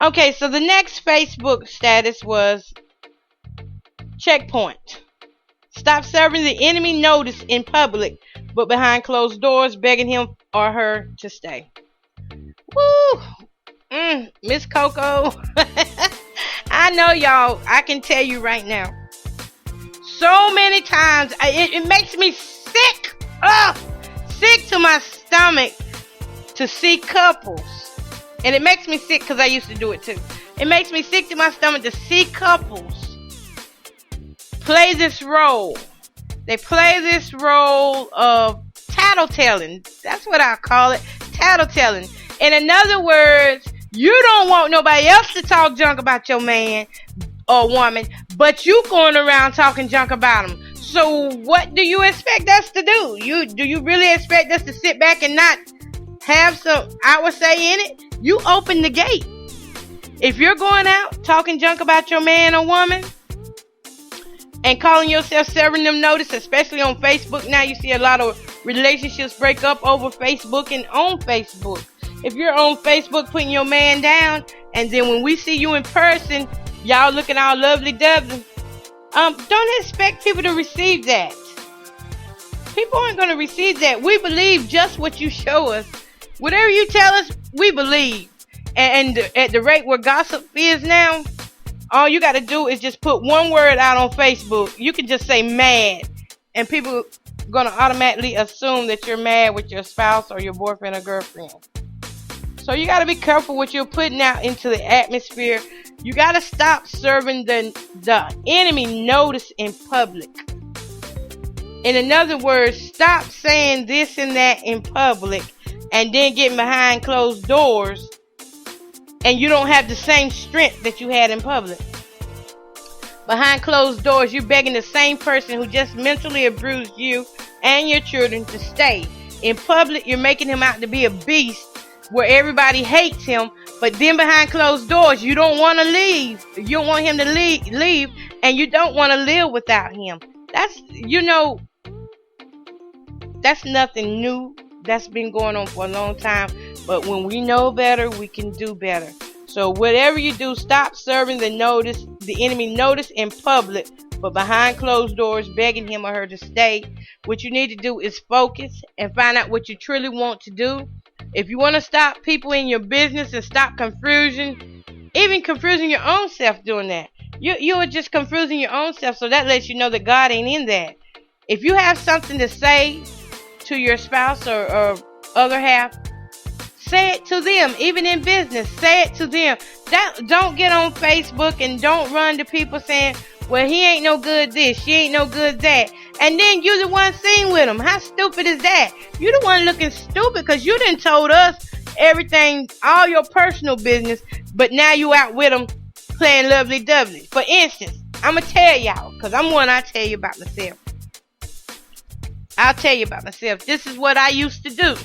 Okay, so the next Facebook status was checkpoint. Stop serving the enemy notice in public, but behind closed doors, begging him or her to stay. Woo! Miss Coco. I know y'all, I can tell you right now. So many times, it makes me sick. Sick to my stomach to see couples. And it makes me sick because I used to do it too. It makes me sick to my stomach to see couples play this role. They play this role of tattletelling. That's what I call it, tattletelling. In other words, you don't want nobody else to talk junk about your man or woman, but you going around talking junk about them. So what do you expect us to do? Do you really expect us to sit back and not have some our say in it? You open the gate. If you're going out talking junk about your man or woman and calling yourself serving them notice, especially on Facebook now, you see a lot of relationships break up over Facebook and on Facebook. If you're on Facebook putting your man down, and then when we see you in person, y'all looking all lovely-dovely, don't expect people to receive that. People aren't going to receive that. We believe just what you show us. Whatever you tell us, we believe. And at the rate where gossip is now, all you got to do is just put one word out on Facebook. You can just say mad, and people are going to automatically assume that you're mad with your spouse or your boyfriend or girlfriend. So you got to be careful what you're putting out into the atmosphere. You got to stop serving the enemy notice in public. In other words, stop saying this and that in public and then getting behind closed doors and you don't have the same strength that you had in public. Behind closed doors, you're begging the same person who just mentally abused you and your children to stay. In public, you're making him out to be a beast where everybody hates him, but then behind closed doors, you don't want to leave. You don't want him to leave, and you don't want to live without him. That's nothing new. That's been going on for a long time. But when we know better, we can do better. So whatever you do, stop serving the enemy notice in public, but behind closed doors, begging him or her to stay. What you need to do is focus and find out what you truly want to do. If you want to stop people in your business and stop confusion, even confusing your own self doing that, you are just confusing your own self. So that lets you know that God ain't in that. If you have something to say to your spouse or other half, say it to them. Even in business, say it to them. Don't get on Facebook and don't run to people saying, well, he ain't no good this, she ain't no good that. And then you the one seen with him. How stupid is that? You the one looking stupid because you done told us everything, all your personal business, but now you out with them playing lovely-dovely. For instance, I'm going to tell y'all, because I tell you about myself. I'll tell you about myself. This is what I used to do.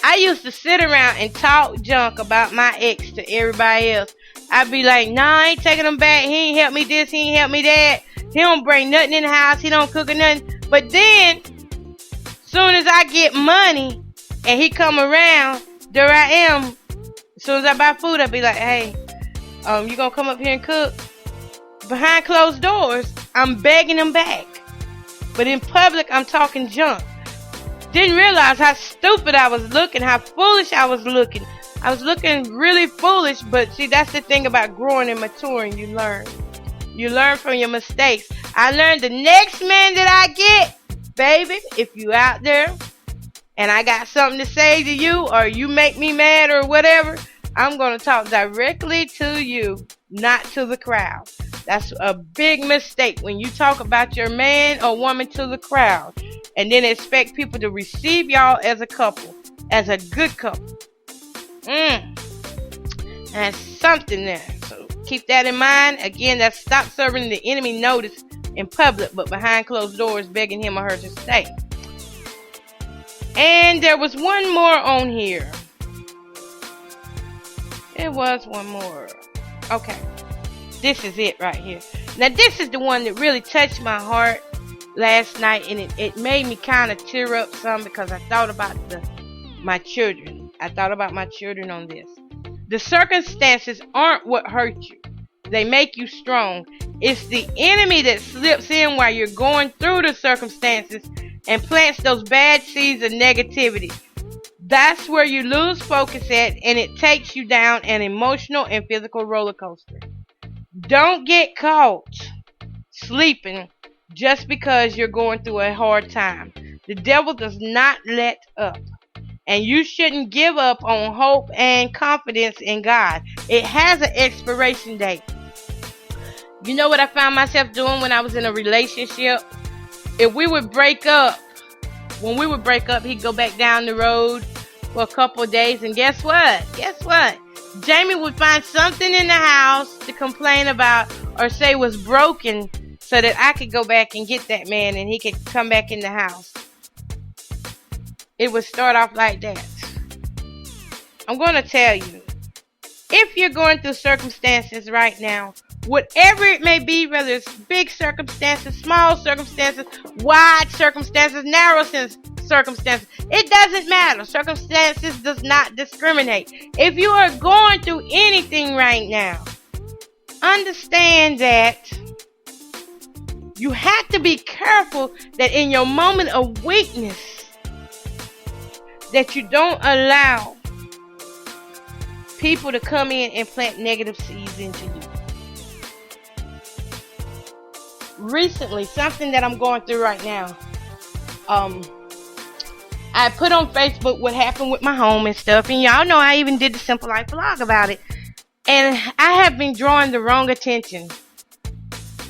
I used to sit around and talk junk about my ex to everybody else. I'd be like, nah, I ain't taking him back. He ain't help me this, he ain't help me that. He don't bring nothing in the house. He don't cook or nothing. But then, soon as I get money and he come around, there I am. As soon as I buy food, I'd be like, hey, you gonna come up here and cook? Behind closed doors, I'm begging him back. But in public, I'm talking junk. Didn't realize how stupid I was looking, how foolish I was looking. I was looking really foolish, but see, that's the thing about growing and maturing. You learn. You learn from your mistakes. I learned the next man that I get, baby, if you out there and I got something to say to you or you make me mad or whatever, I'm going to talk directly to you, not to the crowd. That's a big mistake when you talk about your man or woman to the crowd and then expect people to receive y'all as a couple, as a good couple. That's something there. So keep that in mind. Again, that's stop serving the enemy notice in public, but behind closed doors, begging him or her to stay. And there was one more on here. There was one more. Okay. This is it right here. Now, this is the one that really touched my heart last night, and it made me kind of tear up some because I thought about my children. I thought about my children on this. The circumstances aren't what hurt you. They make you strong. It's the enemy that slips in while you're going through the circumstances and plants those bad seeds of negativity. That's where you lose focus at, and it takes you down an emotional and physical roller coaster. Don't get caught sleeping just because you're going through a hard time. The devil does not let up. And you shouldn't give up on hope and confidence in God. It has an expiration date. You know what I found myself doing when I was in a relationship? If we would break up, when we would break up, he'd go back down the road for a couple of days. And guess what? Jamie would find something in the house to complain about or say was broken so that I could go back and get that man and he could come back in the house. It would start off like that. I'm going to tell you, if you're going through circumstances right now, whatever it may be, whether it's big circumstances, small circumstances, wide circumstances, narrow circumstances, it doesn't matter. Circumstances does not discriminate. If you are going through anything right now, understand that you have to be careful that in your moment of weakness, that you don't allow people to come in and plant negative seeds into you. Recently, something that I'm going through right now, I put on Facebook what happened with my home and stuff, and y'all know I even did the Simple Life vlog about it. And I have been drawing the wrong attention.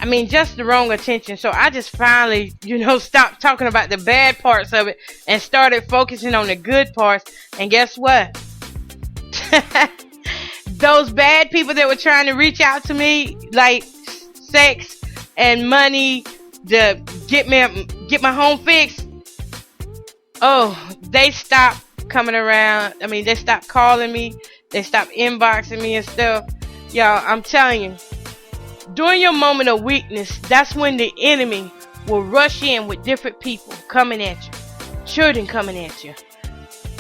I mean, just the wrong attention. So I just finally, stopped talking about the bad parts of it and started focusing on the good parts. And guess what? Those bad people that were trying to reach out to me, like sex and money to get my home fixed. Oh, they stopped coming around. I mean, they stopped calling me. They stopped inboxing me and stuff. Y'all, I'm telling you, during your moment of weakness, that's when the enemy will rush in with different people coming at you. Children coming at you.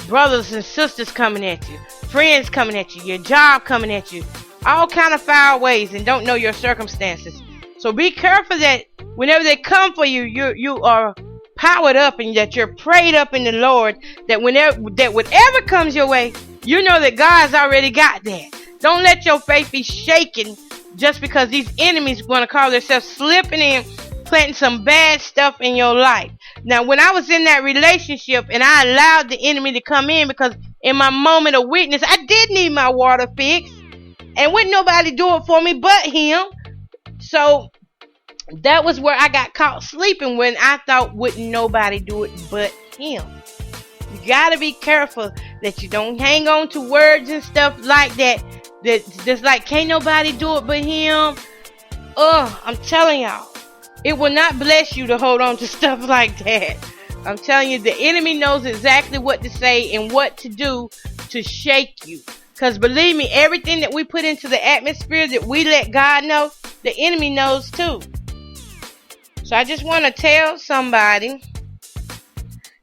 Brothers and sisters coming at you. Friends coming at you. Your job coming at you. All kind of foul ways and don't know your circumstances. So be careful that whenever they come for you, you are powered up and that you're prayed up in the Lord. That whatever comes your way, you know that God's already got that. Don't let your faith be shaken just because these enemies want to call themselves slipping in, planting some bad stuff in your life. Now, when I was in that relationship and I allowed the enemy to come in because in my moment of weakness, I did need my water fixed. And wouldn't nobody do it for me but him. So that was where I got caught sleeping when I thought wouldn't nobody do it but him. You got to be careful that you don't hang on to words and stuff like that. That's just like, can't nobody do it but him. I'm telling y'all, it will not bless you to hold on to stuff like that. I'm telling you, the enemy knows exactly what to say and what to do to shake you. Because believe me, everything that we put into the atmosphere that we let God know, the enemy knows too. So I just want to tell somebody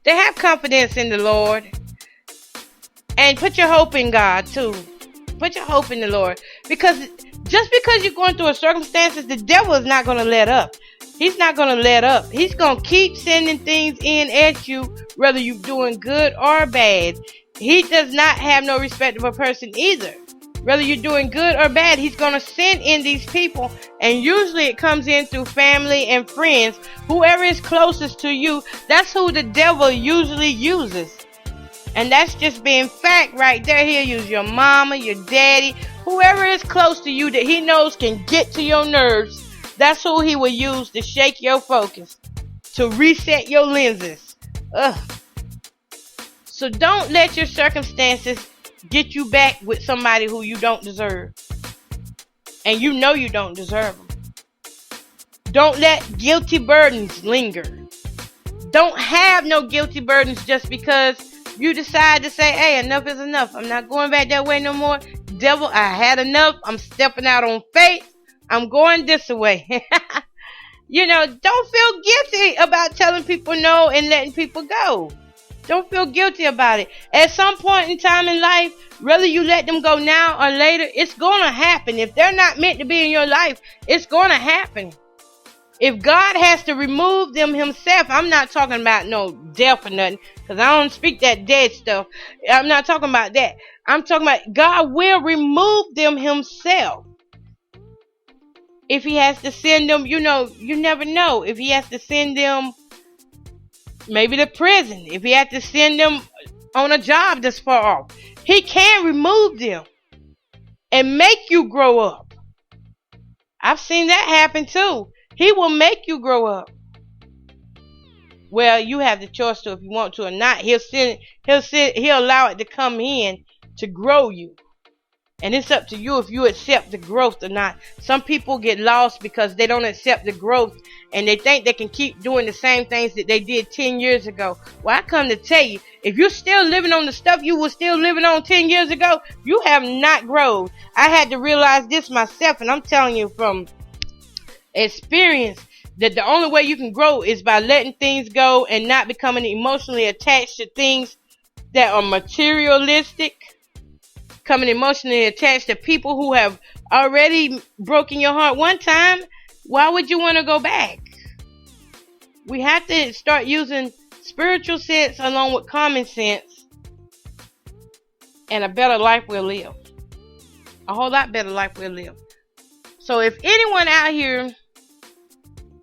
to have confidence in the Lord and put your hope in God too. Put your hope in the Lord. Because just because you're going through a circumstances, the devil is not going to let up. He's not going to let up. He's going to keep sending things in at you, whether you're doing good or bad. He does not have no respect of a person either. Whether you're doing good or bad, he's going to send in these people. And usually it comes in through family and friends. Whoever is closest to you, that's who the devil usually uses. And that's just being fact right there. He'll use your mama, your daddy, whoever is close to you that he knows can get to your nerves. That's who he will use to shake your focus, to reset your lenses. So don't let your circumstances get you back with somebody who you don't deserve. And you know you don't deserve them. Don't let guilty burdens linger. Don't have no guilty burdens just because you decide to say, hey, enough is enough. I'm not going back that way no more. Devil, I had enough. I'm stepping out on faith. I'm going this way. Don't feel guilty about telling people no and letting people go. Don't feel guilty about it. At some point in time in life, whether you let them go now or later, it's going to happen. If they're not meant to be in your life, it's going to happen. If God has to remove them himself, I'm not talking about no death or nothing, because I don't speak that dead stuff. I'm not talking about that. I'm talking about God will remove them himself. If he has to send them, you never know. If he has to send them maybe to prison, if he has to send them on a job that's far off, he can remove them and make you grow up. I've seen that happen too. He will make you grow up. Well, you have the choice to if you want to or not. He'll allow it to come in to grow you. And it's up to you if you accept the growth or not. Some people get lost because they don't accept the growth and they think they can keep doing the same things that they did 10 years ago. Well, I come to tell you, if you're still living on the stuff you were still living on 10 years ago, you have not grown. I had to realize this myself, and I'm telling you from experience that the only way you can grow is by letting things go and not becoming emotionally attached to things that are materialistic, becoming emotionally attached to people who have already broken your heart one time. Why would you want to go back? We have to start using spiritual sense along with common sense, and a better life we'll live. A whole lot better life we'll live. So if anyone out here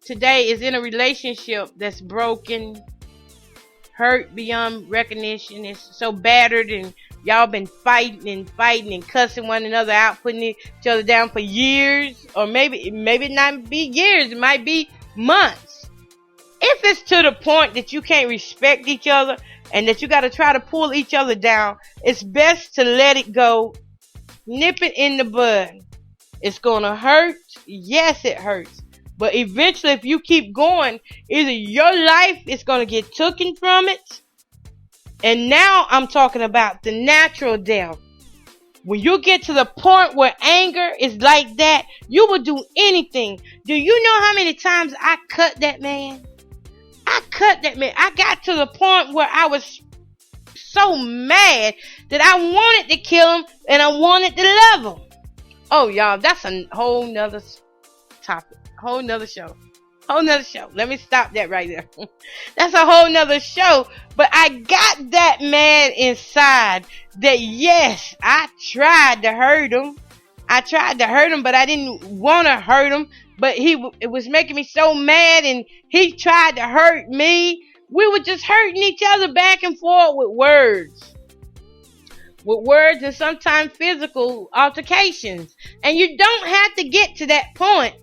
today is in a relationship that's broken, hurt beyond recognition, it's so battered, and y'all been fighting and cussing one another out, putting each other down for years, or maybe not be years, it might be months. If it's to the point that you can't respect each other and that you got to try to pull each other down, it's best to let it go. Nip it in the bud. It's gonna hurt. Yes, it hurts. But eventually, if you keep going, either your life is gonna get taken from it. And now I'm talking about the natural death. When you get to the point where anger is like that, you will do anything. Do you know how many times I cut that man? I got to the point where I was so mad that I wanted to kill him and I wanted to love him. Oh, y'all, that's a whole nother topic. Whole nother show. Let me stop that right there. That's a whole nother show. But I got that man inside that, yes, I tried to hurt him. But I didn't want to hurt him. But it was making me so mad, and he tried to hurt me. We were just hurting each other back and forth with words. And sometimes physical altercations. And you don't have to get to that point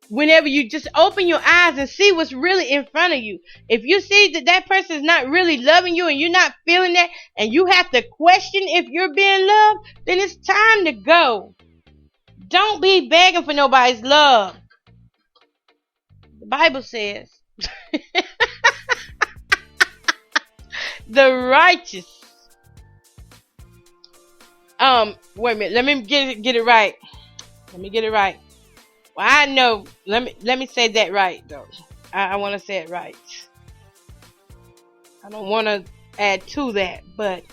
whenever you just open your eyes and see what's really in front of you. If you see that person is not really loving you and you're not feeling that, and you have to question if you're being loved, then it's time to go. Don't be begging for nobody's love. The Bible says the righteous. Wait a minute. Let me get it right. Well, I know. Let me say that right though. I want to say it right. I don't want to add to that, but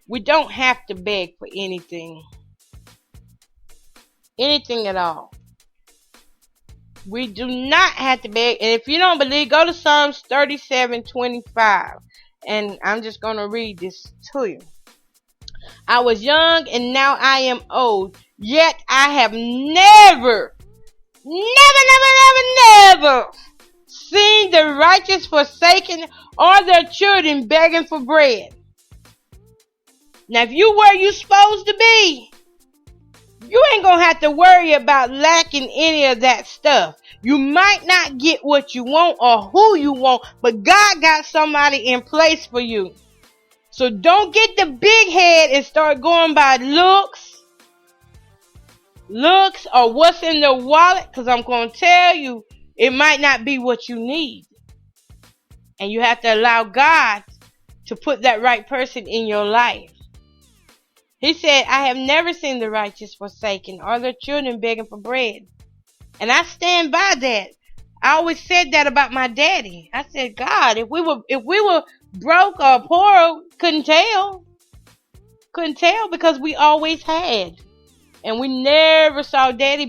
we don't have to beg for anything. Anything at all. We do not have to beg. And if you don't believe, go to Psalms 37:25. And I'm just going to read this to you. I was young and now I am old, yet I have never seen the righteous forsaken or their children begging for bread. Now, if you where you supposed to be, you ain't gonna have to worry about lacking any of that stuff. You might not get what you want or who you want, but God got somebody in place for you. So don't get the big head and start going by looks or what's in the wallet, because I'm going to tell you, it might not be what you need. And you have to allow God to put that right person in your life. He said, I have never seen the righteous forsaken or their children begging for bread. And I stand by that. I always said that about my daddy. I said, God, if we were Broke or poor, couldn't tell. Couldn't tell because we always had. And we never saw daddy